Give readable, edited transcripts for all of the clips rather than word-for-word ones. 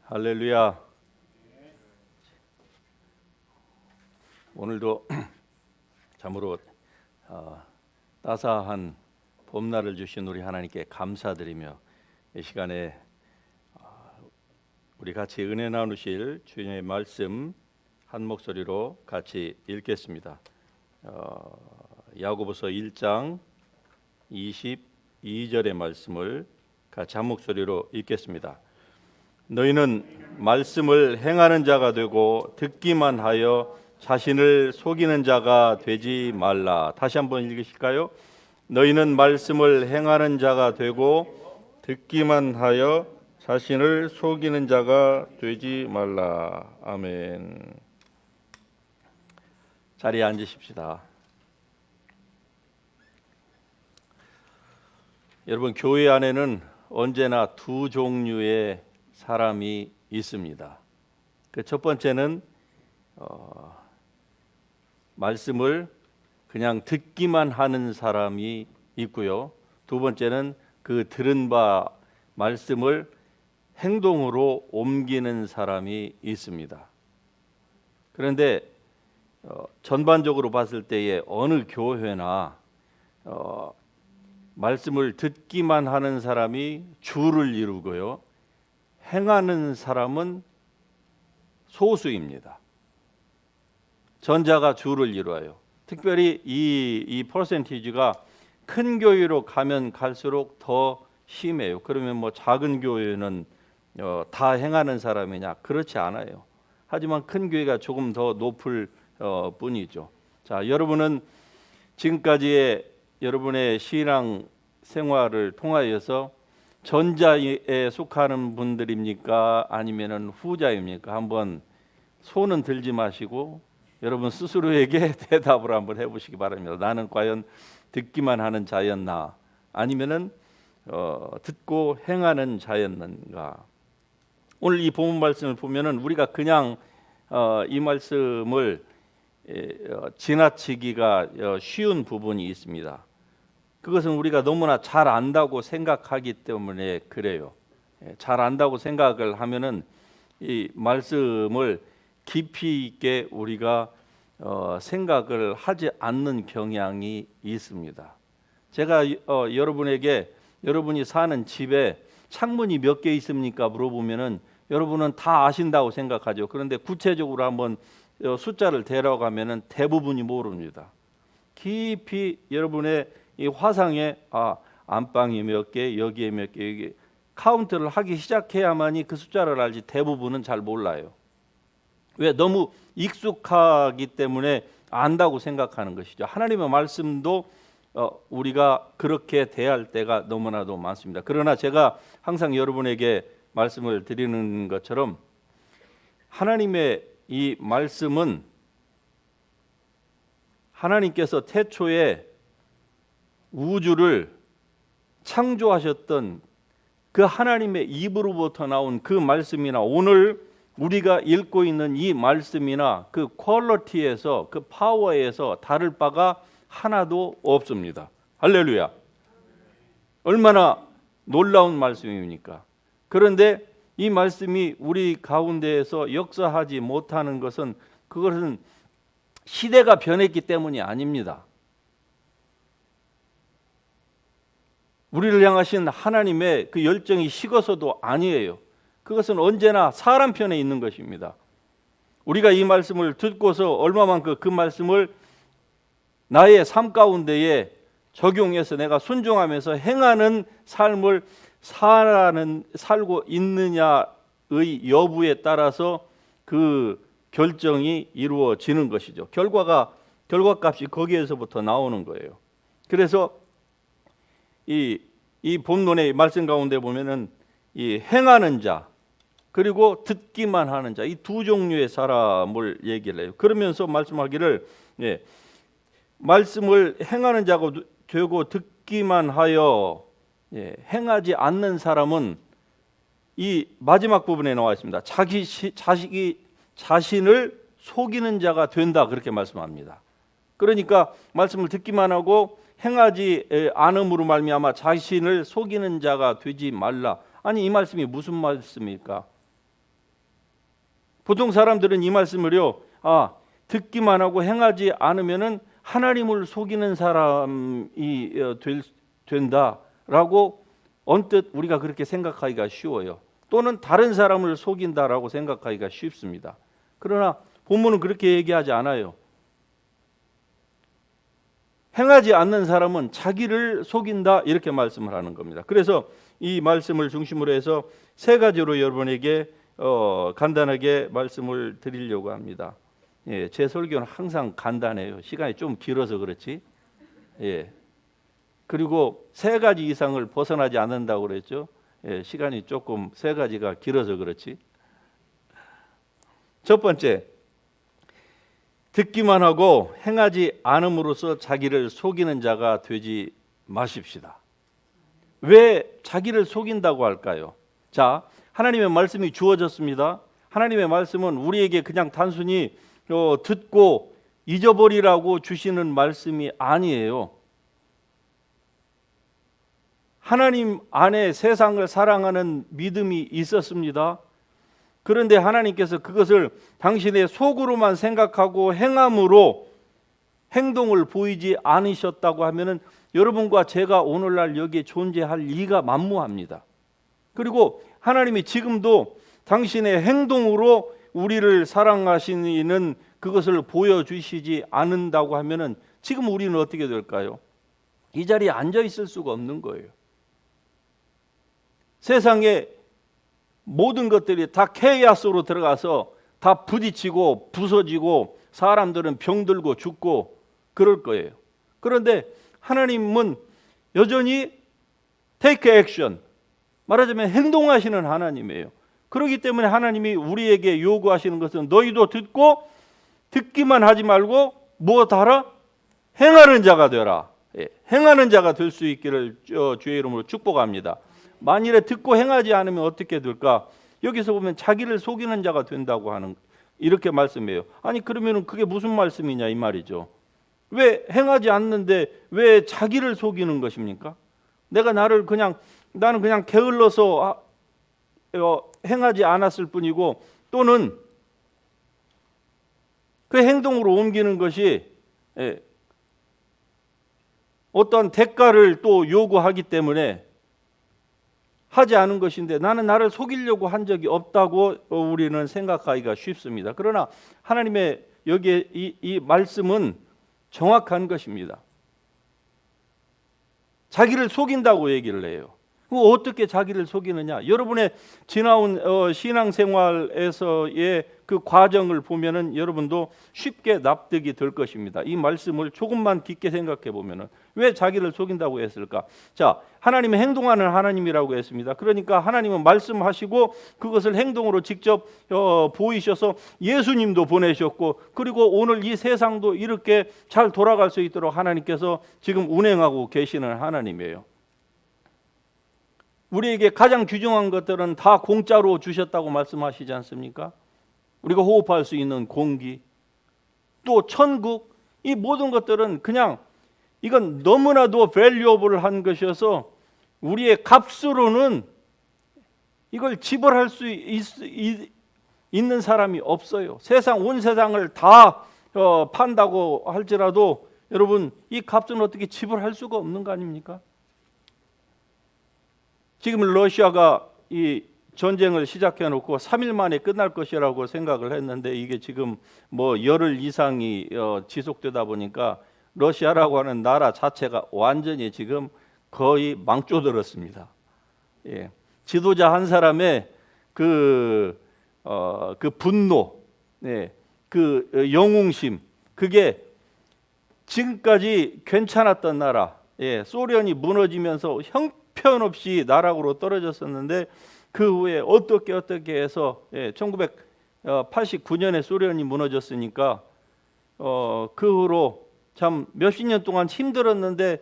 할렐루야. 오늘도 참으로 따스한 봄날을 주신 우리 하나님께 감사드리며 이 시간에 우리 같이 은혜 나누실 주님의 말씀 한 목소리로 같이 읽겠습니다. 야고보서 1장 22절의 말씀을 같이 한 목소리로 읽겠습니다. 너희는 말씀을 행하는 자가 되고 듣기만 하여 자신을 속이는 자가 되지 말라. 다시 한번 읽으실까요? 너희는 말씀을 행하는 자가 되고 듣기만 하여 자신을 속이는 자가 되지 말라. 아멘. 자리에 앉으십시다. 여러분, 교회 안에는 언제나 두 종류의 사람이 있습니다. 그 첫 번째는 말씀을 그냥 듣기만 하는 사람이 있고요. 두 번째는 그 들은 바 말씀을 행동으로 옮기는 사람이 있습니다. 그런데 전반적으로 봤을 때에 어느 교회나 말씀을 듣기만 하는 사람이 주를 이루고요. 행하는 사람은 소수입니다. 전자가 주를 이루어요. 특별히 이 퍼센티지가 큰 교회로 가면 갈수록 더 심해요. 그러면 뭐 작은 교회는 다 행하는 사람이냐? 그렇지 않아요. 하지만 큰 교회가 조금 더 높을 뿐이죠. 자, 여러분은 지금까지의 여러분의 신앙 생활을 통하여서 전자에 속하는 분들입니까? 아니면은 후자입니까? 한번 손은 들지 마시고 여러분 스스로에게 대답을 한번 해보시기 바랍니다. 나는 과연 듣기만 하는 자였나? 아니면은 듣고 행하는 자였는가? 오늘 이 본문 말씀을 보면은 우리가 그냥 이 말씀을 지나치기가 쉬운 부분이 있습니다. 그것은 우리가 너무나 잘 안다고 생각하기 때문에 그래요. 잘 안다고 생각을 하면은 이 말씀을 깊이 있게 우리가 생각을 하지 않는 경향이 있습니다. 제가 여러분에게 여러분이 사는 집에 창문이 몇 개 있습니까? 물어보면은 여러분은 다 아신다고 생각하죠. 그런데 구체적으로 한번 숫자를 대라가면은 대부분이 모릅니다. 깊이 여러분의 이 화상에 안방이 몇 개, 여기에 몇 개, 여기 카운트를 하기 시작해야만이 그 숫자를 알지 대부분은 잘 몰라요. 왜? 너무 익숙하기 때문에 안다고 생각하는 것이죠. 하나님의 말씀도 우리가 그렇게 대할 때가 너무나도 많습니다. 그러나 제가 항상 여러분에게 말씀을 드리는 것처럼 하나님의 이 말씀은 하나님께서 태초에 우주를 창조하셨던 그 하나님의 입으로부터 나온 그 말씀이나 오늘 우리가 읽고 있는 이 말씀이나 그 퀄리티에서 그 파워에서 다를 바가 하나도 없습니다. 할렐루야. 얼마나 놀라운 말씀입니까? 그런데 이 말씀이 우리 가운데에서 역사하지 못하는 것은 그것은 시대가 변했기 때문이 아닙니다. 우리를 향하신 하나님의 그 열정이 식어서도 아니에요. 그것은 언제나 사람 편에 있는 것입니다. 우리가 이 말씀을 듣고서 얼마만큼 그 말씀을 나의 삶 가운데에 적용해서 내가 순종하면서 행하는 삶을 살고 있느냐의 여부에 따라서 그 결정이 이루어지는 것이죠. 결과값이 거기에서부터 나오는 거예요. 그래서 이 본문의 말씀 가운데 보면은 이 행하는 자 그리고 듣기만 하는 자 이 두 종류의 사람을 얘기를 해요. 그러면서 말씀하기를 말씀을 행하는 자가 되고 듣기만 하여 행하지 않는 사람은 이 마지막 부분에 나와 있습니다. 자식이 자신을 속이는 자가 된다 그렇게 말씀합니다. 그러니까 말씀을 듣기만 하고 행하지 않음으로 말미암아 자신을 속이는 자가 되지 말라. 아니 이 말씀이 무슨 말씀입니까? 보통 사람들은 이 말씀을요, 듣기만 하고 행하지 않으면은 하나님을 속이는 사람이 된다라고 언뜻 우리가 그렇게 생각하기가 쉬워요. 또는 다른 사람을 속인다라고 생각하기가 쉽습니다. 그러나 본문은 그렇게 얘기하지 않아요. 행하지 않는 사람은 자기를 속인다, 이렇게 말씀을 하는 겁니다. 그래서 이 말씀을 중심으로 해서 세 가지로 여러분에게 간단하게 말씀을 드리려고 합니다. 예, 제 설교는 항상 간단해요. 시간이 좀 길어서 그렇지. 예. 그리고 세 가지 이상을 벗어나지 않는다고 그랬죠. 예, 시간이 조금 세 가지가 길어서 그렇지. 첫 번째, 듣기만 하고 행하지 않음으로써 자기를 속이는 자가 되지 마십시다. 왜 자기를 속인다고 할까요? 자, 하나님의 말씀이 주어졌습니다. 하나님의 말씀은 우리에게 그냥 단순히 듣고 잊어버리라고 주시는 말씀이 아니에요. 하나님 안에 세상을 사랑하는 믿음이 있었습니다. 그런데 하나님께서 그것을 당신의 속으로만 생각하고 행함으로 행동을 보이지 않으셨다고 하면은 여러분과 제가 오늘날 여기에 존재할 리가 만무합니다. 그리고 하나님이 지금도 당신의 행동으로 우리를 사랑하시는 그것을 보여주시지 않는다고 하면은 지금 우리는 어떻게 될까요? 이 자리에 앉아 있을 수가 없는 거예요. 세상에 모든 것들이 다 케이아스로 들어가서 다 부딪히고 부서지고 사람들은 병들고 죽고 그럴 거예요. 그런데 하나님은 여전히 take action, 말하자면 행동하시는 하나님이에요. 그렇기 때문에 하나님이 우리에게 요구하시는 것은 너희도 듣고 듣기만 하지 말고 무엇하라? 행하는 자가 되라. 행하는 자가 될 수 있기를 주의 이름으로 축복합니다. 만일에 듣고 행하지 않으면 어떻게 될까? 여기서 보면 자기를 속이는 자가 된다고 하는, 이렇게 말씀해요. 아니 그러면 그게 무슨 말씀이냐 이 말이죠. 왜 행하지 않는데 왜 자기를 속이는 것입니까? 나는 그냥 게을러서 행하지 않았을 뿐이고, 또는 그 행동으로 옮기는 것이 어떤 대가를 또 요구하기 때문에 하지 않은 것인데 나는 나를 속이려고 한 적이 없다고 우리는 생각하기가 쉽습니다. 그러나 하나님의 여기에 이 말씀은 정확한 것입니다. 자기를 속인다고 얘기를 해요. 어떻게 자기를 속이느냐? 여러분의 지나온 신앙생활에서의 그 과정을 보면은 여러분도 쉽게 납득이 될 것입니다. 이 말씀을 조금만 깊게 생각해 보면은 왜 자기를 속인다고 했을까? 자, 하나님은 행동하는 하나님이라고 했습니다. 그러니까 하나님은 말씀하시고 그것을 행동으로 직접 보이셔서 예수님도 보내셨고, 그리고 오늘 이 세상도 이렇게 잘 돌아갈 수 있도록 하나님께서 지금 운행하고 계시는 하나님이에요. 우리에게 가장 귀중한 것들은 다 공짜로 주셨다고 말씀하시지 않습니까? 우리가 호흡할 수 있는 공기, 또 천국, 이 모든 것들은 그냥 이건 너무나도 밸류어블한 것이어서 우리의 값으로는 이걸 지불할 수 있는 사람이 없어요. 온 세상을 다 판다고 할지라도 여러분 이 값은 어떻게 지불할 수가 없는 거 아닙니까? 지금 러시아가 이 전쟁을 시작해 놓고 3일 만에 끝날 것이라고 생각을 했는데 이게 지금 뭐 열흘 이상이 지속되다 보니까 러시아라고 하는 나라 자체가 완전히 지금 거의 망조들었습니다. 예. 지도자 한 사람의 그 분노, 그 영웅심, 그게 지금까지 괜찮았던 나라, 소련이 무너지면서 형편없이 나락으로 떨어졌었는데 그 후에 어떻게 해서 1989년에 소련이 무너졌으니까 그 후로 참 몇십 년 동안 힘들었는데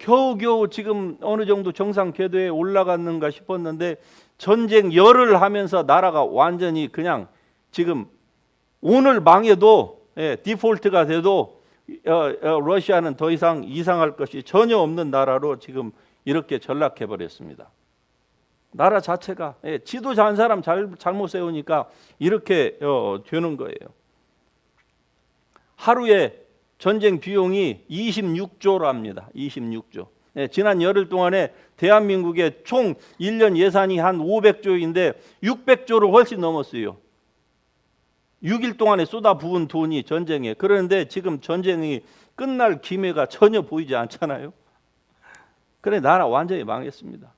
겨우겨우 지금 어느 정도 정상 궤도에 올라갔는가 싶었는데 전쟁 열을 하면서 나라가 완전히 그냥 지금 오늘 망해도 디폴트가 돼도 러시아는 더 이상 이상할 것이 전혀 없는 나라로 지금 이렇게 전락해 버렸습니다. 나라 자체가 지도자 한 사람 잘못 세우니까 이렇게 되는 거예요. 하루에 전쟁 비용이 26조랍니다. 26조. 지난 열흘 동안에 대한민국의 총 1년 예산이 한 500조인데 600조를 훨씬 넘었어요. 6일 동안에 쏟아부은 돈이 전쟁에. 그런데 지금 전쟁이 끝날 기미가 전혀 보이지 않잖아요. 그래 나라 완전히 망했습니다.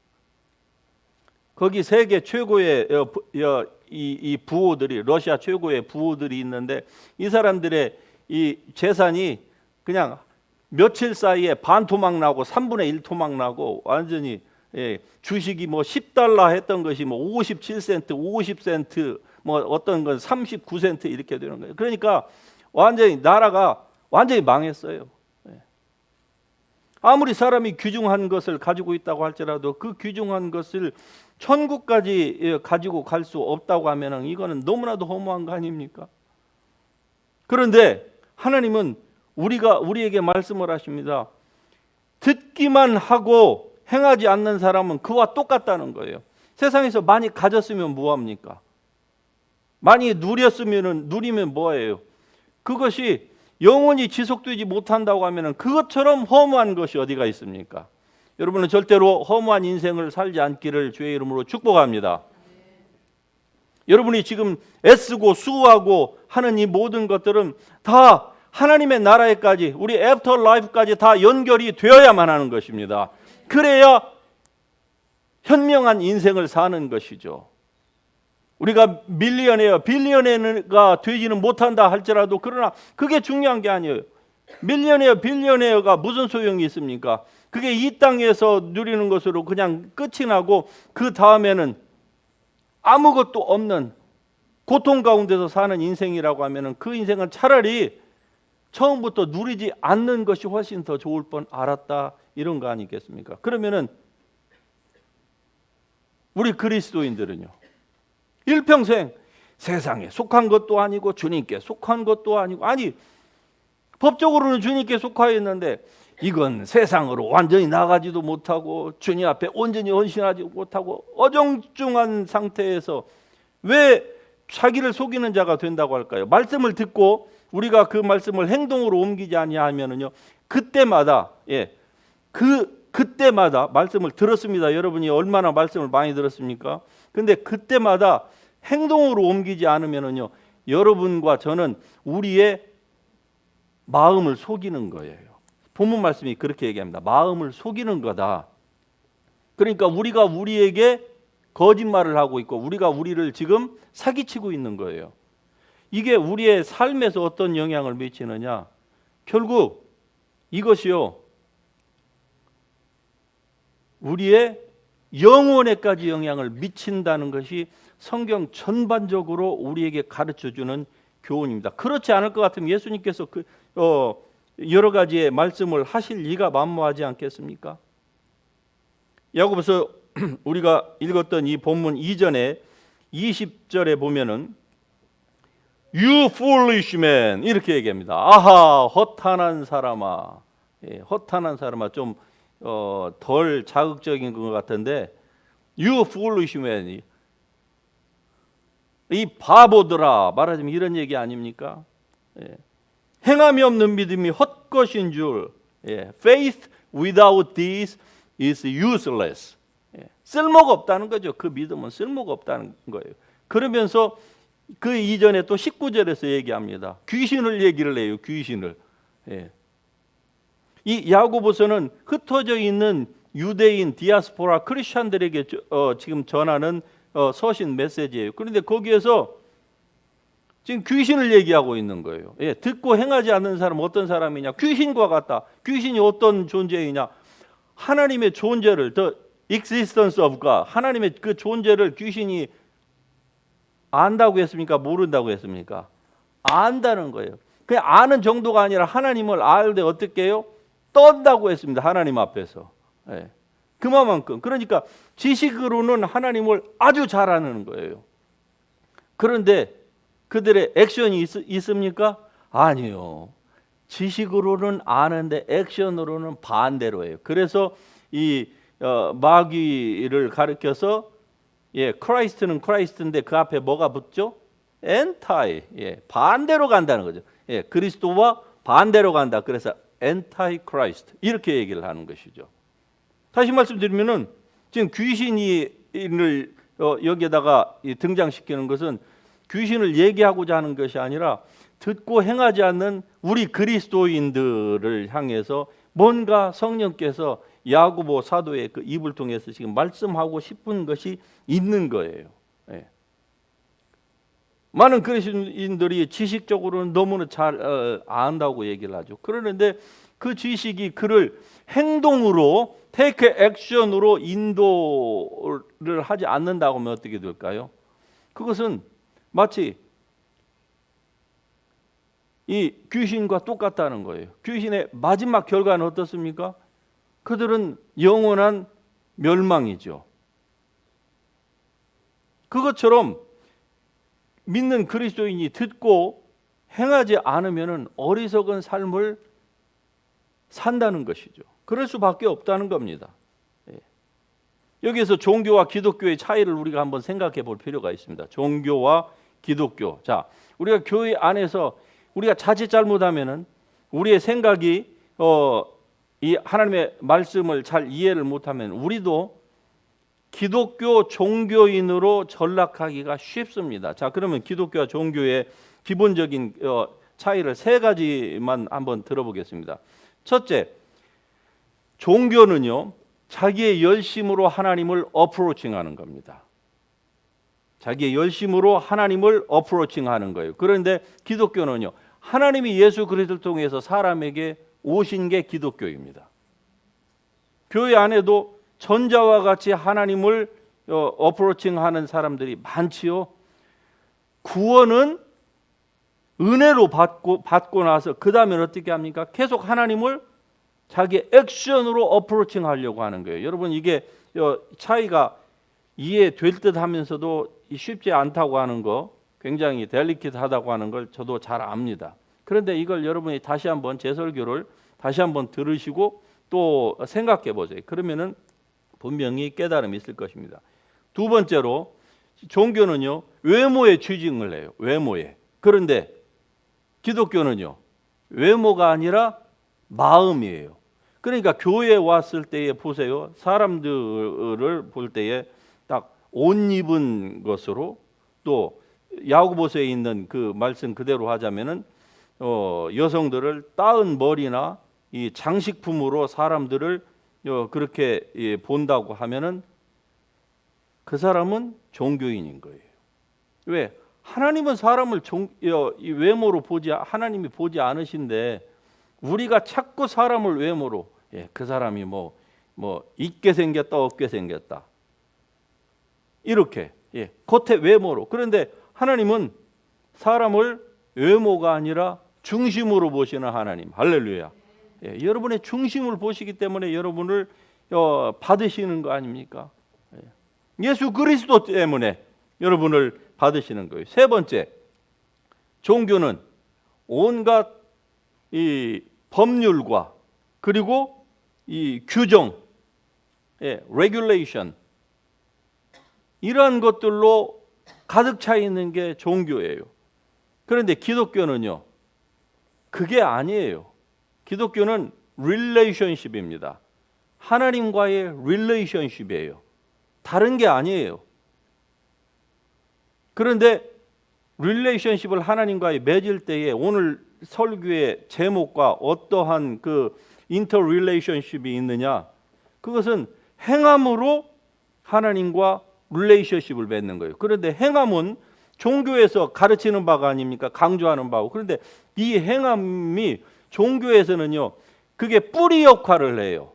거기 세계 최고의 이 부호들이, 러시아 최고의 부호들이 있는데 이 사람들의 이 재산이 그냥 며칠 사이에 반 토막 나고 3분의 1 토막 나고 완전히 주식이 뭐 10달러 했던 것이 뭐 57센트, 50센트, 뭐 어떤 건 39센트 이렇게 되는 거예요. 그러니까 완전히 나라가 완전히 망했어요. 아무리 사람이 귀중한 것을 가지고 있다고 할지라도 그 귀중한 것을 천국까지 가지고 갈 수 없다고 하면은 이거는 너무나도 허무한 거 아닙니까? 그런데 하나님은 우리에게 말씀을 하십니다. 듣기만 하고 행하지 않는 사람은 그와 똑같다는 거예요. 세상에서 많이 가졌으면 뭐합니까? 많이 누리면 뭐예요? 그것이 영원히 지속되지 못한다고 하면 그것처럼 허무한 것이 어디가 있습니까? 여러분은 절대로 허무한 인생을 살지 않기를 주의 이름으로 축복합니다. 여러분이 지금 애쓰고 수고하고 하는 이 모든 것들은 다 하나님의 나라에까지, 우리 애프터 라이프까지 다 연결이 되어야만 하는 것입니다. 그래야 현명한 인생을 사는 것이죠. 우리가 밀리언웨어, 빌리언웨어가 되지는 못한다 할지라도 그러나 그게 중요한 게 아니에요. 밀리언웨어, 빌리언웨어가 무슨 소용이 있습니까? 그게 이 땅에서 누리는 것으로 그냥 끝이 나고 그 다음에는 아무것도 없는 고통 가운데서 사는 인생이라고 하면은 그 인생은 차라리 처음부터 누리지 않는 것이 훨씬 더 좋을 뻔 알았다 이런 거 아니겠습니까? 그러면은 우리 그리스도인들은요, 일평생 세상에 속한 것도 아니고 주님께 속한 것도 아니고, 아니 법적으로는 주님께 속하여 있는데 이건 세상으로 완전히 나가지도 못하고 주님 앞에 온전히 헌신하지 못하고 어정쩡한 상태에서 왜 자기를 속이는 자가 된다고 할까요? 말씀을 듣고 우리가 그 말씀을 행동으로 옮기지 아니하면은요, 그때마다 그때마다 말씀을 들었습니다. 여러분이 얼마나 말씀을 많이 들었습니까? 근데 그때마다 행동으로 옮기지 않으면은요, 여러분과 저는 우리의 마음을 속이는 거예요. 본문 말씀이 그렇게 얘기합니다. 마음을 속이는 거다. 그러니까 우리가 우리에게 거짓말을 하고 있고 우리가 우리를 지금 사기치고 있는 거예요. 이게 우리의 삶에서 어떤 영향을 미치느냐? 결국 이것이요, 우리의 영혼에까지 영향을 미친다는 것이 성경 전반적으로 우리에게 가르쳐주는 교훈입니다. 그렇지 않을 것 같으면 예수님께서 여러 가지의 말씀을 하실 리가 만무하지 않겠습니까? 야고보서 우리가 읽었던 이 본문 이전에 20절에 보면은 You foolish man 이렇게 얘기합니다. 아하 허탄한 사람아. 허탄한 사람아 좀 덜 자극적인 것 같은데 You foolish man, 이 바보들아, 말하자면 이런 얘기 아닙니까? 행함이 없는 믿음이 헛것인 줄. Faith without deeds is useless. 쓸모가 없다는 거죠. 그 믿음은 쓸모가 없다는 거예요. 그러면서 그 이전에 또 19절에서 얘기합니다. 귀신을 얘기를 해요. 귀신을. 이 야고보서는 흩어져 있는 유대인 디아스포라 크리스천들에게 지금 전하는 서신 메시지예요. 그런데 거기에서 지금 귀신을 얘기하고 있는 거예요. 듣고 행하지 않는 사람은 어떤 사람이냐? 귀신과 같다. 귀신이 어떤 존재이냐? 하나님의 존재를, the existence of God, 하나님의 그 존재를 귀신이 안다고 했습니까? 모른다고 했습니까? 안다는 거예요. 그냥 아는 정도가 아니라 하나님을 알 때 어떻게 해요? 떤다고 했습니다. 하나님 앞에서. 그만큼. 그러니까 지식으로는 하나님을 아주 잘 아는 거예요. 그런데 그들의 액션이 있습니까? 아니요. 지식으로는 아는데 액션으로는 반대로 해요. 그래서 이 마귀를 가리켜서 예, 크라이스트는 크라이스트인데 그 앞에 뭐가 붙죠? 엔타이. 예, 반대로 간다는 거죠. 예, 그리스도와 반대로 간다. 그래서 엔타이 크라이스트 이렇게 얘기를 하는 것이죠. 다시 말씀드리면은 지금 귀신을 여기에다가 등장시키는 것은 귀신을 얘기하고자 하는 것이 아니라 듣고 행하지 않는 우리 그리스도인들을 향해서 뭔가 성령께서 야고보 사도의 그 입을 통해서 지금 말씀하고 싶은 것이 있는 거예요. 예. 많은 그리스도인들이 지식적으로는 너무나 잘 안다고 얘기를 하죠. 그러는데 그 지식이 그를 행동으로 테이크 액션으로 인도를 하지 않는다고 하면 어떻게 될까요? 그것은 마치 이 귀신과 똑같다는 거예요. 귀신의 마지막 결과는 어떻습니까? 그들은 영원한 멸망이죠. 그것처럼 믿는 그리스도인이 듣고 행하지 않으면 어리석은 삶을 산다는 것이죠. 그럴 수밖에 없다는 겁니다. 여기에서 종교와 기독교의 차이를 우리가 한번 생각해 볼 필요가 있습니다. 종교와 기독교. 자, 우리가 교회 안에서 우리가 자칫 잘못하면은 우리의 생각이 이 하나님의 말씀을 잘 이해를 못하면 우리도 기독교 종교인으로 전락하기가 쉽습니다. 자, 그러면 기독교와 종교의 기본적인 차이를 세 가지만 한번 들어보겠습니다. 첫째, 종교는요, 자기의 열심으로 하나님을 어프로칭하는 겁니다. 자기의 열심으로 하나님을 어프로칭하는 거예요. 그런데 기독교는요, 하나님이 예수 그리스도를 통해서 사람에게 오신 게 기독교입니다. 교회 안에도 전자와 같이 하나님을 어프로칭하는 사람들이 많지요. 구원은 은혜로 받고 나서 그 다음에 어떻게 합니까? 계속 하나님을 자기 액션으로 어프로칭하려고 하는 거예요. 여러분, 이게 차이가 이해될 듯 하면서도 쉽지 않다고 하는 거, 굉장히 델리케이트하다고 하는 걸 저도 잘 압니다. 그런데 이걸 여러분이 다시 한번 제 설교를 다시 한번 들으시고 또 생각해 보세요. 그러면은 분명히 깨달음이 있을 것입니다. 두 번째로, 종교는요, 외모에 취직을 해요. 외모에. 그런데 기독교는요, 외모가 아니라 마음이에요. 그러니까 교회에 왔을 때에 보세요. 사람들을 볼 때에 딱 옷 입은 것으로, 또 야고보서에 있는 그 말씀 그대로 하자면은 여성들을 따은 머리나 이 장식품으로 사람들을 그렇게 본다고 하면은 그 사람은 종교인인 거예요. 왜? 하나님은 사람을 이 외모로 하나님이 보지 않으신데 우리가 자꾸 사람을 외모로, 그 사람이 뭐 있게 생겼다 없게 생겼다 이렇게, 겉에 외모로. 그런데 하나님은 사람을 외모가 아니라 중심으로 보시는 하나님. 할렐루야. 여러분의 중심을 보시기 때문에 여러분을 받으시는 거 아닙니까? 예수 그리스도 때문에 여러분을 받으시는 거예요. 세 번째, 종교는 온갖 이 법률과 그리고 이 규정, regulation, 이러한 것들로 가득 차 있는 게 종교예요. 그런데 기독교는요, 그게 아니에요. 기독교는 relationship입니다. 하나님과의 relationship이에요. 다른 게 아니에요. 그런데 relationship을 하나님과의 맺을 때에 오늘 설교의 제목과 어떠한 그 interrelationship이 있느냐, 그것은 행함으로 하나님과 relationship을 맺는 거예요. 그런데 행함은 종교에서 가르치는 바가 아닙니까? 강조하는 바고. 그런데 이 행함이 종교에서는요, 그게 뿌리 역할을 해요.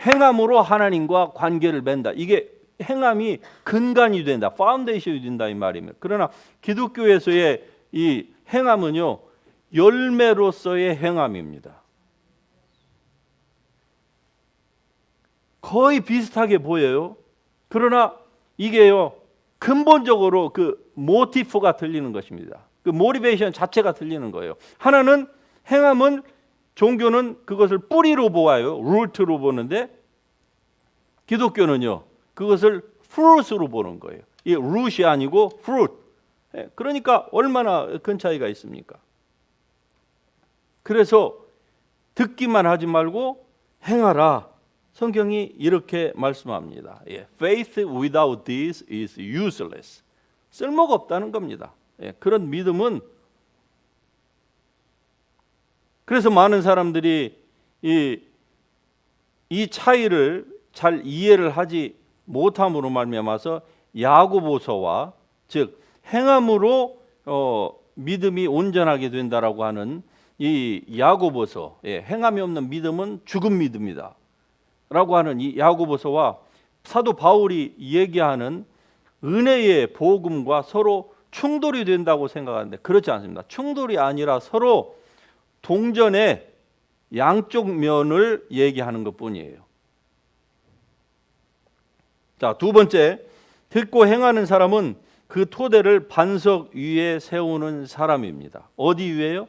행함으로 하나님과 관계를 맺는다. 이게 행함이 근간이 된다, 파운데이션이 된다 이 말이면. 그러나 기독교에서의 이 행함은요, 열매로서의 행함입니다. 거의 비슷하게 보여요. 그러나 이게요, 근본적으로 그 모티프가 틀리는 것입니다. 그 모티베이션 자체가 틀리는 거예요. 하나는 행함은, 종교는 그것을 뿌리로 보아요. 루트로 보는데 기독교는요, 그것을 fruit으로 보는 거예요. 이 root이 아니고 fruit. 그러니까 얼마나 큰 차이가 있습니까? 그래서 듣기만 하지 말고 행하라. 성경이 이렇게 말씀합니다. Faith without this is useless. 쓸모가 없다는 겁니다. 그런 믿음은, 그래서 많은 사람들이 이 차이를 잘 이해를 하지 못함으로 말미암아서 야고보서와, 즉 행함으로 믿음이 온전하게 된다라고 하는 이 야고보서, 행함이 없는 믿음은 죽은 믿음이다 라고 하는 이 야고보서와 사도 바울이 얘기하는 은혜의 복음과 서로 충돌이 된다고 생각하는데 그렇지 않습니다. 충돌이 아니라 서로 동전의 양쪽 면을 얘기하는 것뿐이에요. 자, 두 번째, 듣고 행하는 사람은 그 토대를 반석 위에 세우는 사람입니다. 어디 위에요?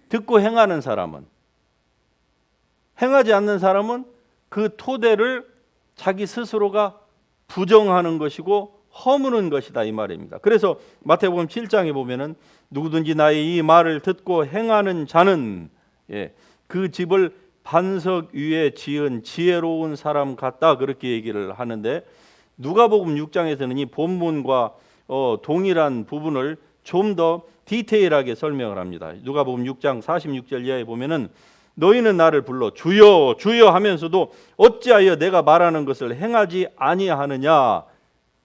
듣고 행하는 사람은, 행하지 않는 사람은 그 토대를 자기 스스로가 부정하는 것이고 허무는 것이다 이 말입니다. 그래서 마태복음 7장에 보면은 누구든지 나의 이 말을 듣고 행하는 자는 그 집을 반석 위에 지은 지혜로운 사람 같다 그렇게 얘기를 하는데, 누가복음 6장에서는 이 본문과 동일한 부분을 좀 더 디테일하게 설명을 합니다. 누가복음 6장 46절 이하에 보면은 너희는 나를 불러 주여 주여 하면서도 어찌하여 내가 말하는 것을 행하지 아니하느냐.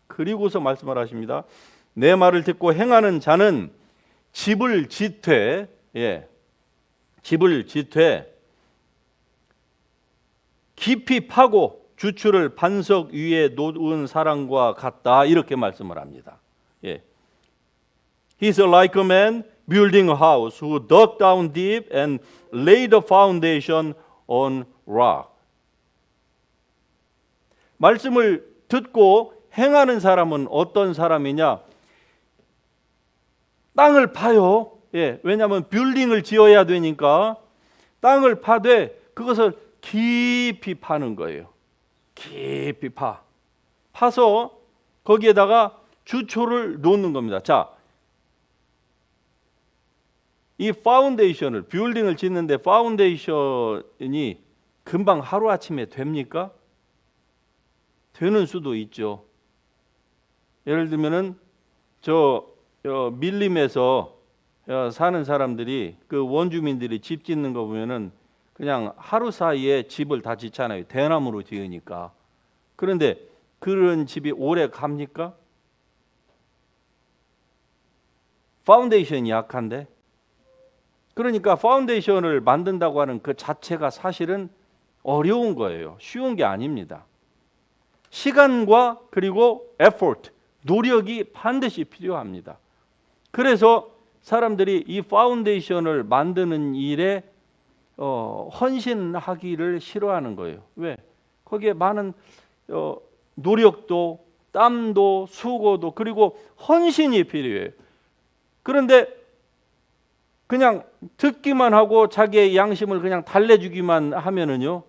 그리고서 말씀을 하십니다. 내 말을 듣고 행하는 자는 집을 짓되 깊이 파고 주추를 반석 위에 놓은 사람과 같다 이렇게 말씀을 합니다. He's like a man building a house who dug down deep and laid a foundation on rock. 말씀을 듣고 행하는 사람은 어떤 사람이냐? 땅을 파요. 왜냐하면 빌딩을 지어야 되니까 땅을 파되 그것을 깊이 파는 거예요. 깊이 파서 거기에다가 주초를 놓는 겁니다. 자, 이 파운데이션을, 빌딩을 짓는데 파운데이션이 금방 하루아침에 됩니까? 되는 수도 있죠. 예를 들면은 밀림에서 사는 사람들이, 그 원주민들이 집 짓는 거 보면은 그냥 하루 사이에 집을 다 짓잖아요. 대나무로 지으니까. 그런데 그런 집이 오래 갑니까? 파운데이션이 약한데. 그러니까 파운데이션을 만든다고 하는 그 자체가 사실은 어려운 거예요. 쉬운 게 아닙니다. 시간과 그리고 effort, 노력이 반드시 필요합니다. 그래서 사람들이 이 파운데이션을 만드는 일에 헌신하기를 싫어하는 거예요. 왜? 거기에 많은 노력도, 땀도, 수고도, 그리고 헌신이 필요해요. 그런데 그냥 듣기만 하고 자기의 양심을 그냥 달래주기만 하면은요,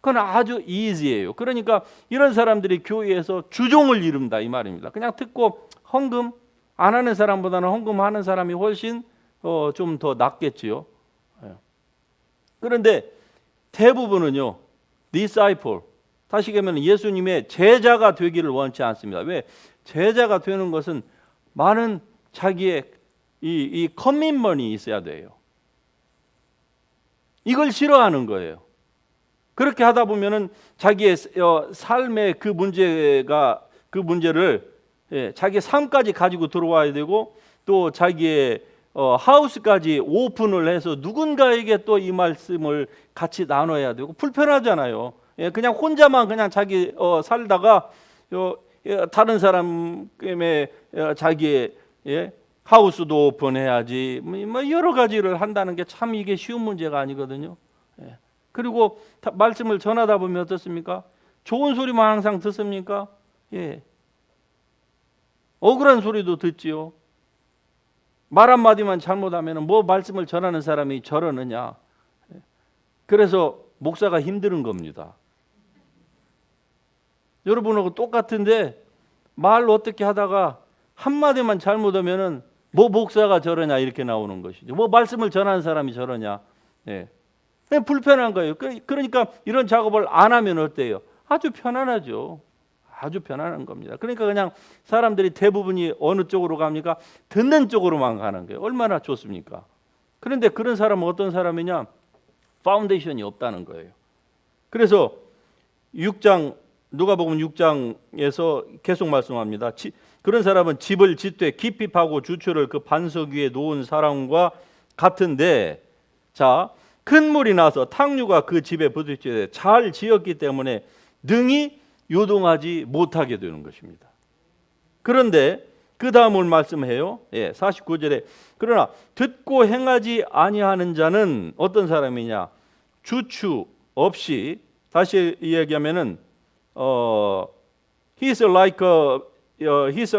그건 아주 이지예요. 그러니까 이런 사람들이 교회에서 주종을 이룬다 이 말입니다. 그냥 듣고 헌금 안 하는 사람보다는 헌금하는 사람이 훨씬 좀 더 낫겠지요. 그런데 대부분은요, disciple, 다시 얘기하면 예수님의 제자가 되기를 원치 않습니다. 왜? 제자가 되는 것은 많은 자기의 이 커밋먼이 있어야 돼요. 이걸 싫어하는 거예요. 그렇게 하다 보면은 자기의 삶의 그 문제를 자기 삶까지 가지고 들어와야 되고, 또 자기의 하우스까지 오픈을 해서 누군가에게 또 이 말씀을 같이 나눠야 되고 불편하잖아요. 그냥 혼자만 그냥 자기 살다가 다른 사람의 자기의 하우스도 오픈해야지 뭐 여러 가지를 한다는 게 참 이게 쉬운 문제가 아니거든요. 그리고 말씀을 전하다 보면 어떻습니까? 좋은 소리만 항상 듣습니까? 억울한 소리도 듣지요. 말 한마디만 잘못하면 뭐 말씀을 전하는 사람이 저러느냐. 그래서 목사가 힘드는 겁니다. 여러분하고 똑같은데 말 어떻게 하다가 한마디만 잘못하면은 뭐 목사가 저러냐 이렇게 나오는 것이죠. 뭐 말씀을 전하는 사람이 저러냐. 예. 그냥 불편한 거예요. 그러니까 이런 작업을 안 하면 어때요? 아주 편안하죠. 아주 편안한 겁니다. 그러니까 그냥 사람들이 대부분이 어느 쪽으로 갑니까? 듣는 쪽으로만 가는 거예요. 얼마나 좋습니까? 그런데 그런 사람은 어떤 사람이냐? 파운데이션이 없다는 거예요. 그래서 6장 누가복음 6장에서 계속 말씀합니다. 그런 사람은 집을 짓되 깊이 파고 주초를 그 반석 위에 놓은 사람과 같은데, 자, 큰 물이 나서 탕류가 그 집에 부딪히되 잘 지었기 때문에 능히 요동하지 못하게 되는 것입니다. 그런데 그 다음을 말씀해요. 49절에 그러나 듣고 행하지 아니하는 자는 어떤 사람이냐? 주추 없이, 다시 이야기하면은 he's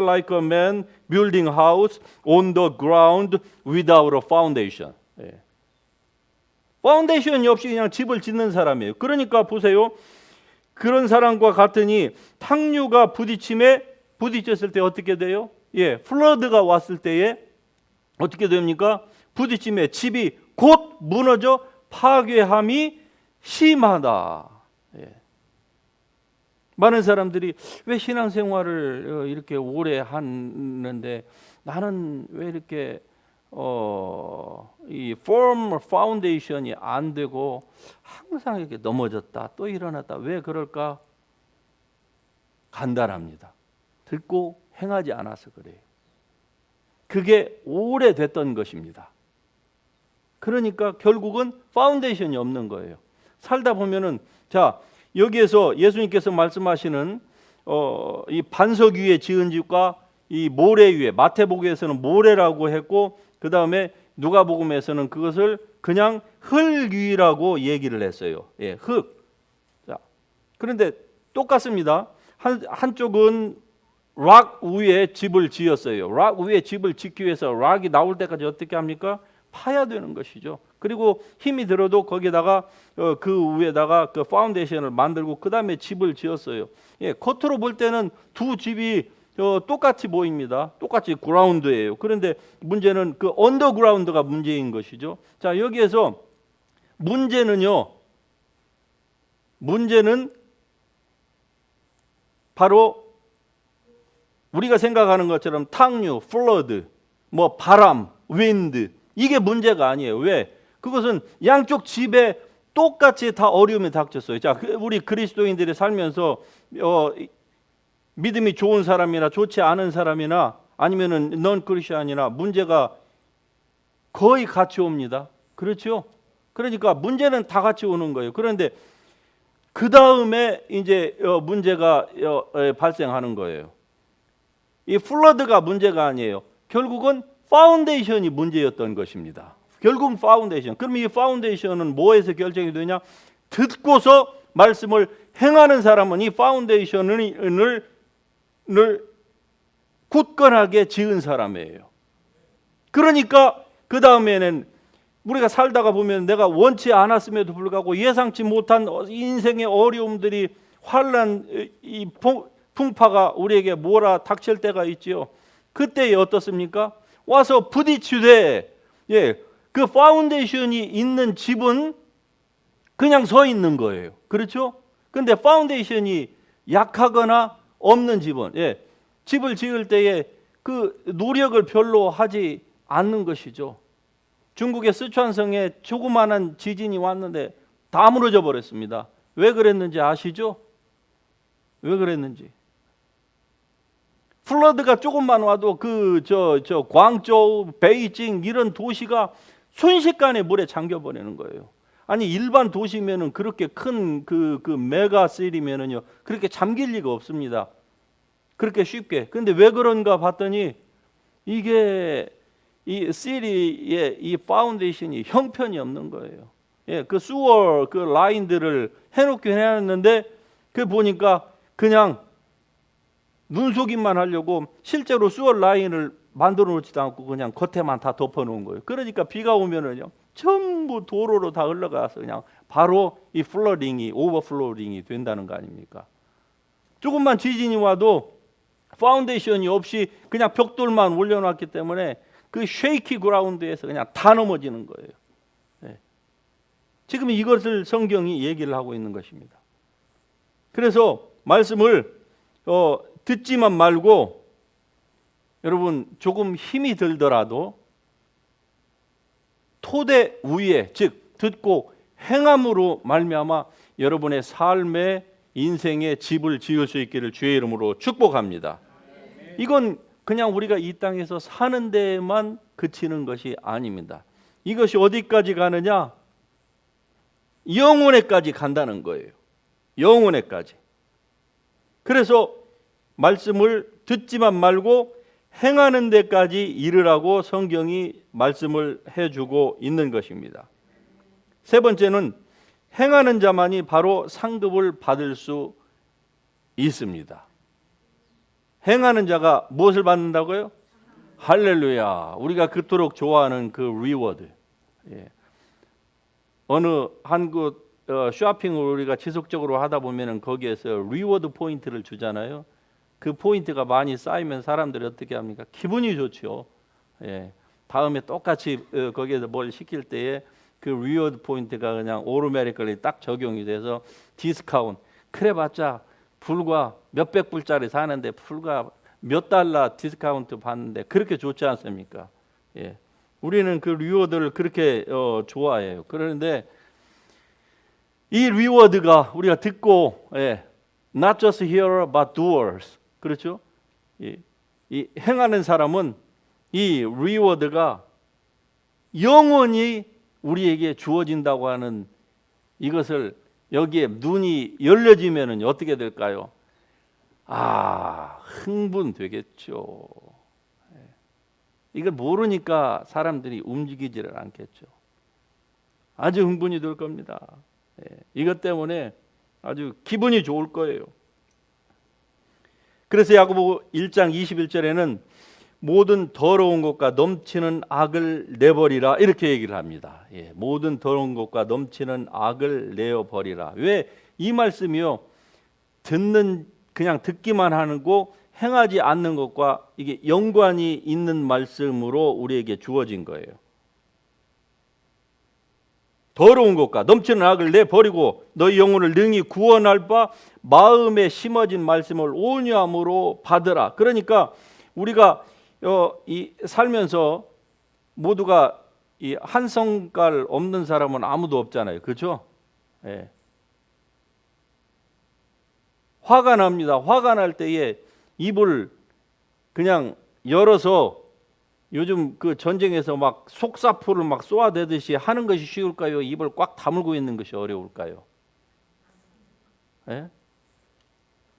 like a man building house on the ground without a foundation. 파운데이션이 없이 그냥 집을 짓는 사람이에요. 그러니까 보세요. 그런 사람과 같으니 탕류가 부딪혔을 때 어떻게 돼요? 플러드가 왔을 때에 어떻게 됩니까? 부딪힘에 집이 곧 무너져 파괴함이 심하다. 많은 사람들이 왜 신앙생활을 이렇게 오래 하는데 나는 왜 이렇게 이 파운데이션이 안 되고 항상 이렇게 넘어졌다 또 일어났다, 왜 그럴까? 간단합니다. 듣고 행하지 않아서 그래요. 그게 오래됐던 것입니다. 그러니까 결국은 파운데이션이 없는 거예요. 살다 보면은, 자, 여기에서 예수님께서 말씀하시는 이 반석 위에 지은 집과 이 모래 위에, 마태복음에서는 모래라고 했고 그 다음에 누가복음에서는 그것을 그냥 흙 위라고 얘기를 했어요. 흙. 자, 그런데 똑같습니다. 한쪽은 락 위에 집을 지었어요. 락 위에 집을 짓기 위해서 락이 나올 때까지 어떻게 합니까? 파야 되는 것이죠. 그리고 힘이 들어도 거기다가 그 위에다가 그 파운데이션을 만들고 그 다음에 집을 지었어요. 겉으로 볼 때는 두 집이 똑같이 보입니다. 똑같이 그라운드예요. 그런데 문제는 그 언더그라운드가 문제인 것이죠. 자, 여기에서 문제는 바로 우리가 생각하는 것처럼 탕류, 플러드, 뭐 바람, 윈드, 이게 문제가 아니에요. 왜? 그것은 양쪽 집에 똑같이 다 어려움이 닥쳤어요. 자, 우리 그리스도인들이 살면서 믿음이 좋은 사람이나 좋지 않은 사람이나 아니면은 넌 크리스천이나 문제가 거의 같이 옵니다. 그렇죠? 그러니까 문제는 다 같이 오는 거예요. 그런데 그 다음에 이제 문제가 발생하는 거예요. 이 플러드가 문제가 아니에요. 결국은 파운데이션이 문제였던 것입니다. 결국은 파운데이션. 그럼 이 파운데이션은 뭐에서 결정이 되냐? 듣고서 말씀을 행하는 사람은 이 파운데이션을 굳건하게 지은 사람이에요. 그러니까 그 다음에는 우리가 살다가 보면 내가 원치 않았음에도 불구하고 예상치 못한 인생의 어려움들이, 환난, 이 풍파가 우리에게 몰아닥칠 때가 있지요. 그때 어떻습니까? 와서 부딪히되 그 파운데이션이 있는 집은 그냥 서 있는 거예요. 그렇죠? 근데 파운데이션이 약하거나 없는 집은 집을 지을 때에 그 노력을 별로 하지 않는 것이죠. 중국의 쓰촨성에 조그마한 지진이 왔는데 다 무너져 버렸습니다. 왜 그랬는지 아시죠? 왜 그랬는지. 플러드가 조금만 와도 광저우, 베이징 이런 도시가 순식간에 물에 잠겨버리는 거예요. 아니 일반 도시면은 그렇게 큰 그 메가시티면은요 그렇게 잠길 리가 없습니다. 그렇게 쉽게. 근데 왜 그런가 봤더니 이게 이 시리의 이 파운데이션이 형편이 없는 거예요. 그 수월 그 라인들을 해놓긴 해놨는데 그 보니까 그냥 눈속임만 하려고 실제로 수월 라인을 만들어 놓지도 않고 그냥 겉에만 다 덮어 놓은 거예요. 그러니까 비가 오면은요 전부 도로로 다 흘러가서 그냥 바로 이 플러딩이 오버플로딩이 된다는 거 아닙니까? 조금만 지진이 와도 파운데이션이 없이 그냥 벽돌만 올려놨기 때문에 그 쉐이키 그라운드에서 그냥 다 넘어지는 거예요. 네. 지금 이것을 성경이 얘기를 하고 있는 것입니다. 그래서 말씀을 듣지만 말고 여러분 조금 힘이 들더라도 토대 위에, 즉 듣고 행함으로 말미암아 여러분의 삶의 인생의 집을 지을 수 있기를 주의 이름으로 축복합니다. 이건 그냥 우리가 이 땅에서 사는 데에만 그치는 것이 아닙니다. 이것이 어디까지 가느냐? 영혼에까지 간다는 거예요. 영혼에까지. 그래서 말씀을 듣지만 말고 행하는 데까지 이르라고 성경이 말씀을 해주고 있는 것입니다. 세 번째는 행하는 자만이 바로 상급을 받을 수 있습니다. 행하는 자가 무엇을 받는다고요? 할렐루야. 우리가 그토록 좋아하는 그 리워드. 어느 한국 쇼핑을 우리가 지속적으로 하다 보면은 거기에서 리워드 포인트를 주잖아요. 그 포인트가 많이 쌓이면 사람들이 어떻게 합니까? 기분이 좋죠. 다음에 똑같이 거기에서 뭘 시킬 때에 그 리워드 포인트가 그냥 오토매티컬리 딱 적용이 돼서 디스카운트. 그래봤자 불과 몇백 불짜리 사는데 불과 몇 달러 디스카운트 받는데 그렇게 좋지 않습니까? 우리는 그 리워드를 그렇게 좋아해요. 그런데 이 리워드가 우리가 듣고 not just hearer but doers. 그렇죠? 이 행하는 사람은 이 리워드가 영원히 우리에게 주어진다고 하는 이것을 여기에 눈이 열려지면은 어떻게 될까요? 흥분되겠죠. 이걸 모르니까 사람들이 움직이지를 않겠죠. 아주 흥분이 될 겁니다. 이것 때문에 아주 기분이 좋을 거예요. 그래서 야고보 1장 21절에는 모든 더러운 것과 넘치는 악을 내버리라 이렇게 얘기를 합니다. 모든 더러운 것과 넘치는 악을 내어버리라. 왜? 이 말씀이요, 그냥 듣기만 하는 거 행하지 않는 것과 이게 연관이 있는 말씀으로 우리에게 주어진 거예요. 더러운 것과 넘치는 악을 내버리고 너희 영혼을 능히 구원할 바 마음에 심어진 말씀을 온유함으로 받으라. 그러니까 우리가 살면서 모두가 이 한 성깔 없는 사람은 아무도 없잖아요. 그렇죠? 화가 납니다. 화가 날 때에 입을 그냥 열어서 요즘 그 전쟁에서 막 속사포를 막 쏘아대듯이 하는 것이 쉬울까요? 입을 꽉 다물고 있는 것이 어려울까요?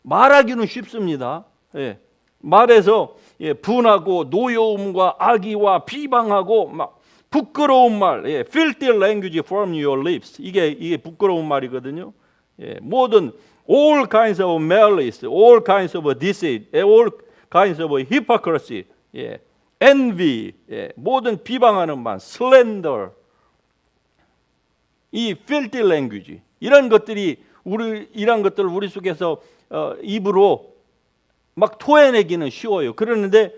말하기는 쉽습니다. 말해서 분하고 노여움과 악의와 비방하고 막 부끄러운 말, filthy language from your lips. 이게 부끄러운 말이거든요. 모든 all kinds of malice, all kinds of deceit, all kinds of hypocrisy, envy, 모든 비방하는 말, slander, 이 filthy language 이런 것들을 우리 속에서 입으로 막 토해내기는 쉬워요. 그러는데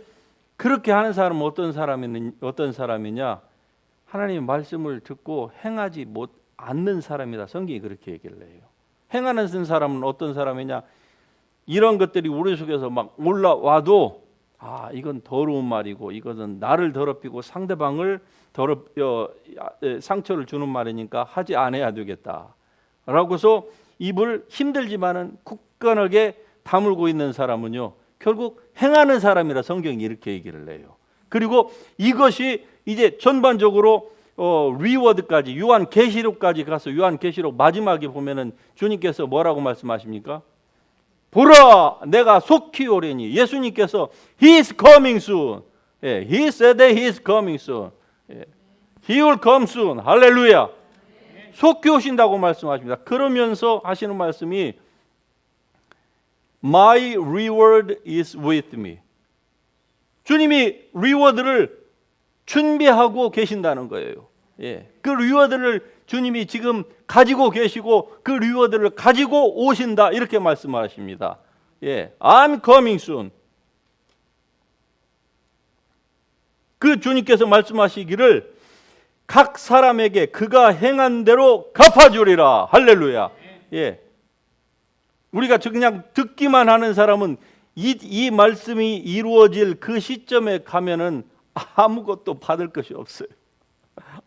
그렇게 하는 사람은 어떤 사람이냐? 하나님의 말씀을 듣고 행하지 않는 사람이다. 성경이 그렇게 얘기를 해요. 행하는 사람은 어떤 사람이냐? 이런 것들이 우리 속에서 막 올라와도 이건 더러운 말이고 이것은 나를 더럽히고 상대방을 상처를 주는 말이니까 하지 않아야 되겠다 라고서 입을 힘들지만은 굳건하게 다물고 있는 사람은요, 결국 행하는 사람이라 성경이 이렇게 얘기를 해요. 그리고 이것이 이제 전반적으로 리워드까지 요한계시록까지 가서 요한계시록 마지막에 보면은 주님께서 뭐라고 말씀하십니까? 보라, 내가 속히 오리니. 예수님께서 He is coming soon. He said that He is coming soon. He will come soon. 할렐루야. 속히 오신다고 말씀하십니다. 그러면서 하시는 말씀이 My reward is with me. 주님이 리워드를 준비하고 계신다는 거예요. 그 리워드를 주님이 지금 가지고 계시고 그 리워드를 가지고 오신다 이렇게 말씀하십니다. I'm coming soon. 그 주님께서 말씀하시기를 각 사람에게 그가 행한 대로 갚아주리라. 할렐루야. 우리가 그냥 듣기만 하는 사람은 이 말씀이 이루어질 그 시점에 가면은 아무것도 받을 것이 없어요.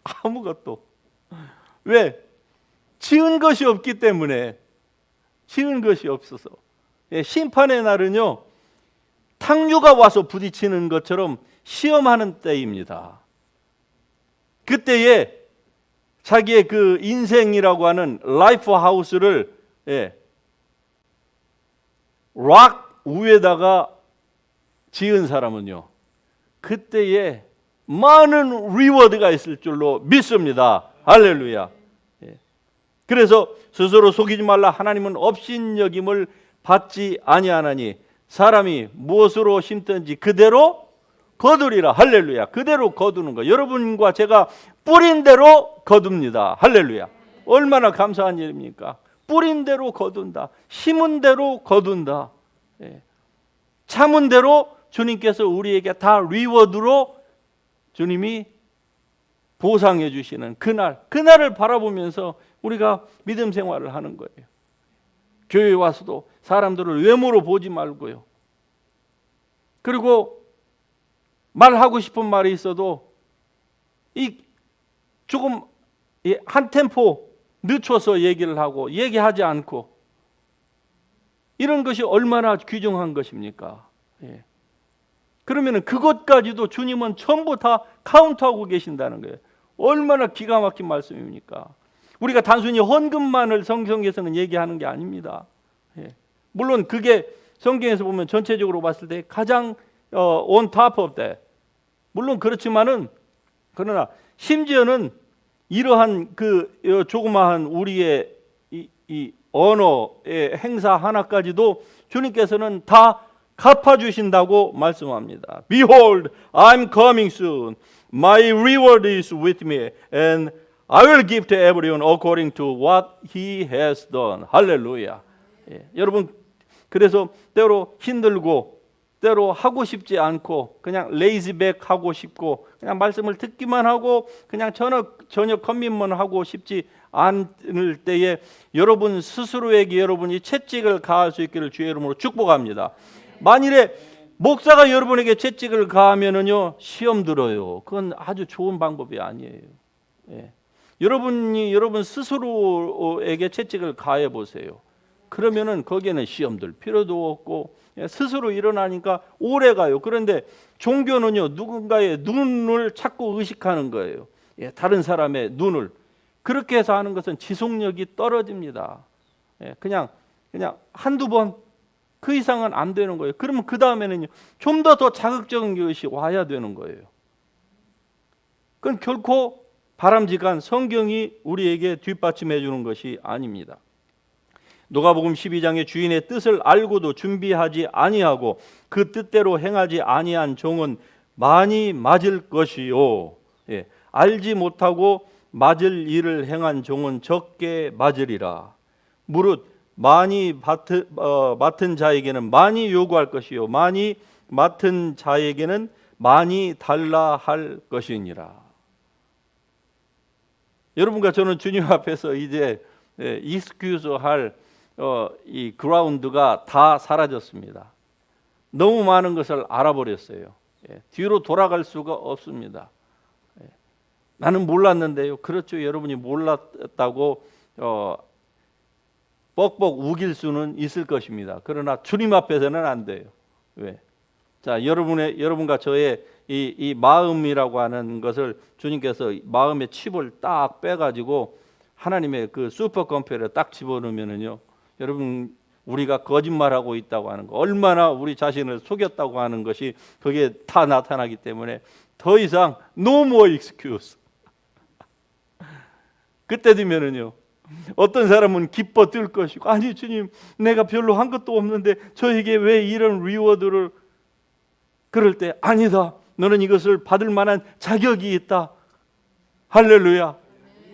아무것도. 왜? 지은 것이 없기 때문에. 지은 것이 없어서. 심판의 날은요, 탕류가 와서 부딪히는 것처럼 시험하는 때입니다. 그때에 자기의 그 인생이라고 하는 라이프 하우스를 락 위에다가 지은 사람은요, 그때에 많은 리워드가 있을 줄로 믿습니다. 할렐루야. 그래서 스스로 속이지 말라. 하나님은 업신여김을 받지 아니하나니 사람이 무엇으로 심든지 그대로 거두리라. 할렐루야. 그대로 거두는 거. 여러분과 제가 뿌린 대로 거둡니다. 할렐루야. 얼마나 감사한 일입니까? 뿌린 대로 거둔다. 심은 대로 거둔다. 참은 대로 주님께서 우리에게 다 리워드로 주님이 보상해 주시는 그날을 바라보면서 우리가 믿음 생활을 하는 거예요. 교회에 와서도 사람들을 외모로 보지 말고요. 그리고 말하고 싶은 말이 있어도 조금 한 템포 늦춰서 얘기를 하고 얘기하지 않고, 이런 것이 얼마나 귀중한 것입니까? 그러면 그것까지도 주님은 전부 다 카운트하고 계신다는 거예요. 얼마나 기가 막힌 말씀입니까? 우리가 단순히 헌금만을 성경에서는 얘기하는 게 아닙니다. 물론 그게 성경에서 보면 전체적으로 봤을 때 가장 on top of that. 물론 그렇지만은, 그러나 심지어는 이러한 그 조그마한 우리의 이 언어의 행사 하나까지도 주님께서는 다 갚아주신다고 말씀합니다. Behold, I'm coming soon. My reward is with me, and I will give to everyone according to what he has done. 할렐루야. 여러분, 그래서 때로 힘들고 때로 하고 싶지 않고 그냥 레이지백 하고 싶고 그냥 말씀을 듣기만 하고 그냥 저녁 컴밋만 하고 싶지 않을 때에 여러분 스스로에게 여러분이 채찍을 가할 수 있기를 주의 이름으로 축복합니다. 만일에 목사가 여러분에게 채찍을 가하면은요, 시험 들어요. 그건 아주 좋은 방법이 아니에요. 여러분이 여러분 스스로에게 채찍을 가해 보세요. 그러면은 거기에는 시험 들 필요도 없고 스스로 일어나니까 오래 가요. 그런데 종교는요, 누군가의 눈을 자꾸 의식하는 거예요. 다른 사람의 눈을. 그렇게 해서 하는 것은 지속력이 떨어집니다. 그냥 한두 번, 그 이상은 안 되는 거예요. 그러면 그 다음에는요, 좀 더 자극적인 것이 와야 되는 거예요. 그건 결코 바람직한 성경이 우리에게 뒷받침해 주는 것이 아닙니다. 누가복음 12장의 주인의 뜻을 알고도 준비하지 아니하고 그 뜻대로 행하지 아니한 종은 많이 맞을 것이요. 알지 못하고 맞을 일을 행한 종은 적게 맞으리라. 무릇 많이 맡은 자에게는 많이 요구할 것이요 많이 맡은 자에게는 많이 달라 할 것이니라. 여러분과 저는 주님 앞에서 이제 익스큐즈 할 이 그라운드가 다 사라졌습니다. 너무 많은 것을 알아버렸어요. 뒤로 돌아갈 수가 없습니다. 나는 몰랐는데요. 그렇죠. 여러분이 몰랐다고 뻑뻑 우길 수는 있을 것입니다. 그러나 주님 앞에서는 안 돼요. 왜? 자, 여러분과 저의 이 마음이라고 하는 것을 주님께서 마음의 칩을 딱 빼가지고 하나님의 그 슈퍼컴퓨터에 딱 집어넣으면은요, 여러분, 우리가 거짓말하고 있다고 하는 거, 얼마나 우리 자신을 속였다고 하는 것이 거기에 다 나타나기 때문에 더 이상 no more excuse. 그때 되면은요, 어떤 사람은 기뻐 뛸 것이고, 아니 주님, 내가 별로 한 것도 없는데 저에게 왜 이런 리워드를, 그럴 때 아니다, 너는 이것을 받을 만한 자격이 있다. 할렐루야.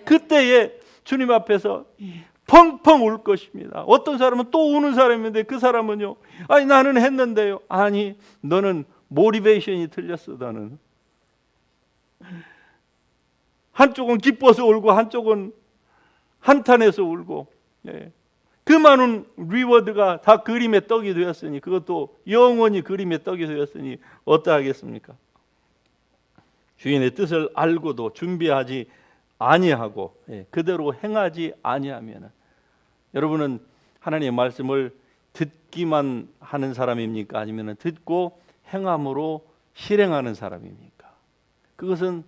그때에 주님 앞에서 펑펑 울 것입니다. 어떤 사람은 또 우는 사람인데 그 사람은요, 아니 나는 했는데요. 아니 너는 모티베이션이 틀렸어. 너는 한쪽은 기뻐서 울고 한쪽은 한탄해서 울고, 그 많은 리워드가 다 그림의 떡이 되었으니, 그것도 영원히 그림의 떡이 되었으니 어떠하겠습니까? 주인의 뜻을 알고도 준비하지 아니하고 그대로 행하지 아니하면, 여러분은 하나님의 말씀을 듣기만 하는 사람입니까? 아니면 듣고 행함으로 실행하는 사람입니까? 그것은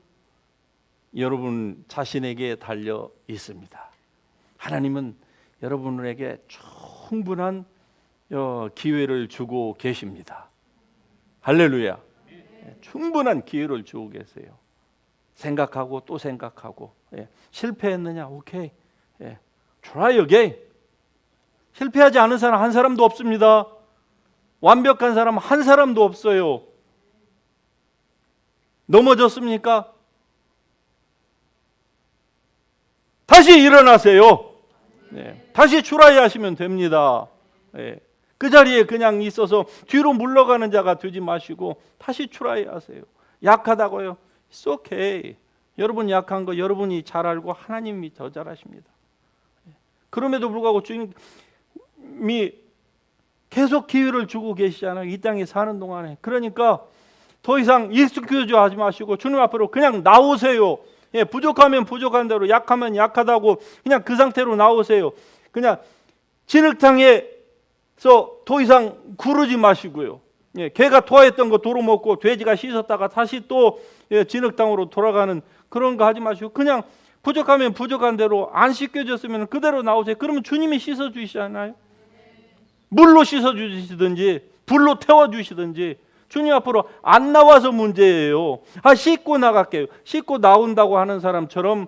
여러분 자신에게 달려 있습니다. 하나님은 여러분에게 충분한 기회를 주고 계십니다. 할렐루야. 충분한 기회를 주고 계세요. 생각하고 또 생각하고, 실패했느냐? 오케이, try again. 실패하지 않은 사람 한 사람도 없습니다. 완벽한 사람 한 사람도 없어요. 넘어졌습니까? 다시 일어나세요. 다시 try 하시면 됩니다. 그 자리에 그냥 있어서 뒤로 물러가는 자가 되지 마시고 다시 try 하세요. 약하다고요? It's okay. 여러분 약한 거 여러분이 잘 알고 하나님이 더 잘하십니다. 그럼에도 불구하고 주님이 계속 기회를 주고 계시잖아요. 이 땅에 사는 동안에. 그러니까 더 이상 익스큐즈 하지 마시고 주님 앞으로 그냥 나오세요. 부족하면 부족한 대로, 약하면 약하다고 그냥 그 상태로 나오세요. 그냥 진흙탕에서 더 이상 구르지 마시고요. 개가 토하였던 거 도로 먹고 돼지가 씻었다가 다시 또 진흙탕으로 돌아가는 그런 거 하지 마시고 그냥 부족하면 부족한 대로, 안 씻겨졌으면 그대로 나오세요. 그러면 주님이 씻어주시잖아요. 물로 씻어주시든지 불로 태워주시든지. 주님 앞으로 안 나와서 문제예요. 씻고 나갈게요. 씻고 나온다고 하는 사람처럼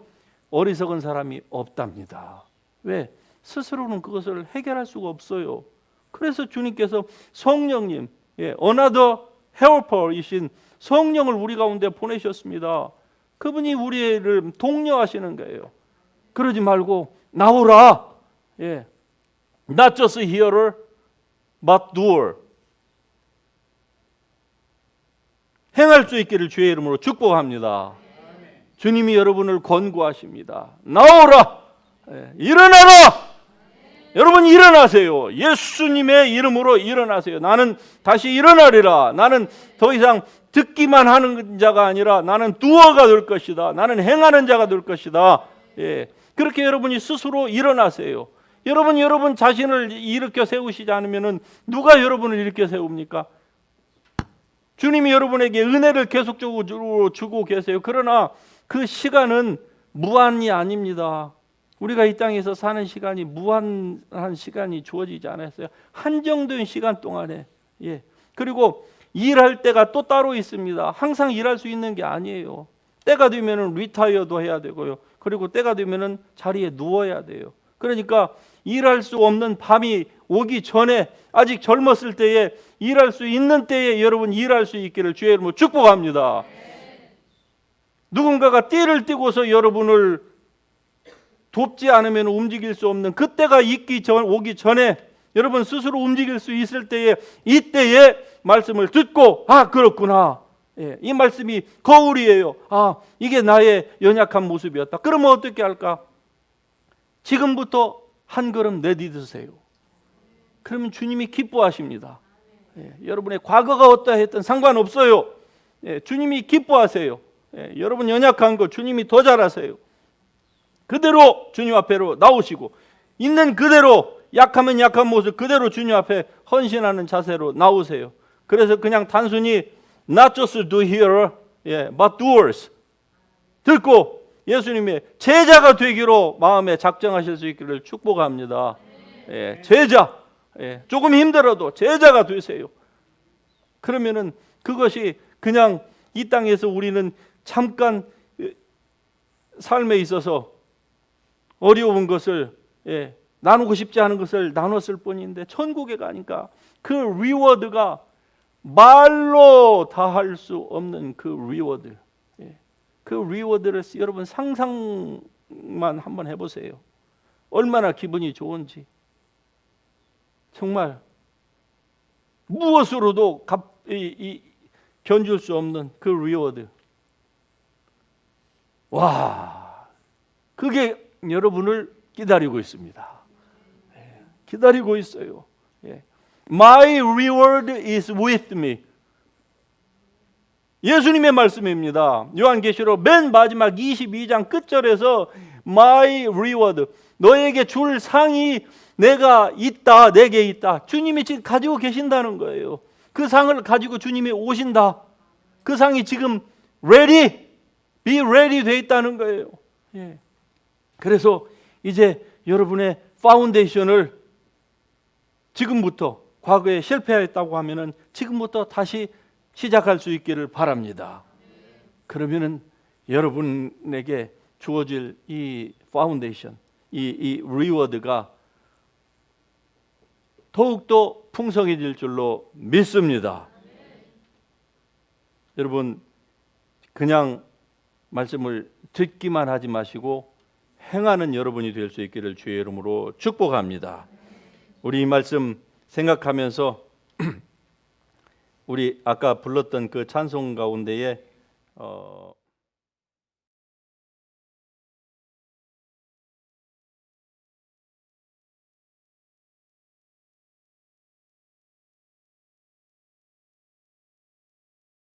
어리석은 사람이 없답니다. 왜? 스스로는 그것을 해결할 수가 없어요. 그래서 주님께서 성령님, another helper이신 성령을 우리 가운데 보내셨습니다. 그분이 우리를 독려하시는 거예요. 그러지 말고 나오라. Not just hearer, but doer. 행할 수 있기를 주의 이름으로 축복합니다. 주님이 여러분을 권고하십니다. 나오라. 일어나라. 여러분 일어나세요. 예수님의 이름으로 일어나세요. 나는 다시 일어나리라. 나는 더 이상 듣기만 하는 자가 아니라 나는 두어가 될 것이다. 나는 행하는 자가 될 것이다. 그렇게 여러분이 스스로 일어나세요. 여러분 자신을 일으켜 세우시지 않으면 누가 여러분을 일으켜 세웁니까? 주님이 여러분에게 은혜를 계속적으로 주고 계세요. 그러나 그 시간은 무한이 아닙니다. 우리가 이 땅에서 사는 시간이 무한한 시간이 주어지지 않았어요. 한정된 시간 동안에. 그리고 일할 때가 또 따로 있습니다. 항상 일할 수 있는 게 아니에요. 때가 되면은 리타이어도 해야 되고요. 그리고 때가 되면은 자리에 누워야 돼요. 그러니까 일할 수 없는 밤이 오기 전에, 아직 젊었을 때에, 일할 수 있는 때에 여러분 일할 수 있기를 주의 이름으로 축복합니다. 누군가가 띠를 띠고서 여러분을 돕지 않으면 움직일 수 없는 그때가 오기 전에 여러분 스스로 움직일 수 있을 때에, 이때에 말씀을 듣고 그렇구나. 이 말씀이 거울이에요. 이게 나의 연약한 모습이었다. 그러면 어떻게 할까? 지금부터 한 걸음 내딛으세요. 그러면 주님이 기뻐하십니다. 여러분의 과거가 어떠했든 상관없어요. 주님이 기뻐하세요. 여러분 연약한 거 주님이 더 잘하세요. 그대로 주님 앞에로 나오시고, 있는 그대로 약하면 약한 모습 그대로 주님 앞에 헌신하는 자세로 나오세요. 그래서 그냥 단순히 not just do hearer, but doers. 듣고 예수님의 제자가 되기로 마음에 작정하실 수 있기를 축복합니다. 제자, 조금 힘들어도 제자가 되세요. 그러면은 그것이 그냥 이 땅에서 우리는 잠깐 삶에 있어서 어려운 것을 나누고 싶지 않은 것을 나눴을 뿐인데, 천국에 가니까 그 리워드가 말로 다 할 수 없는 그 리워드, 그 리워드를 여러분 상상만 한번 해보세요. 얼마나 기분이 좋은지. 정말 무엇으로도 견줄 수 없는 그 리워드. 와, 그게 여러분을 기다리고 있습니다. 기다리고 있어요. My reward is with me. 예수님의 말씀입니다. 요한계시록 맨 마지막 22장 끝절에서 My reward, 너에게 줄 상이 내가 있다, 내게 있다. 주님이 지금 가지고 계신다는 거예요. 그 상을 가지고 주님이 오신다. 그 상이 지금 ready, be ready 돼 있다는 거예요. 그래서 이제 여러분의 파운데이션을 지금부터, 과거에 실패했다고 하면은 지금부터 다시 시작할 수 있기를 바랍니다. 그러면은 여러분에게 주어질 이 파운데이션, 이 리워드가 더욱더 풍성해질 줄로 믿습니다. 여러분, 그냥 말씀을 듣기만 하지 마시고 행하는 여러분이 될 수 있기를 주의 이름으로 축복합니다. 우리 이 말씀 생각하면서 우리 아까 불렀던 그 찬송 가운데에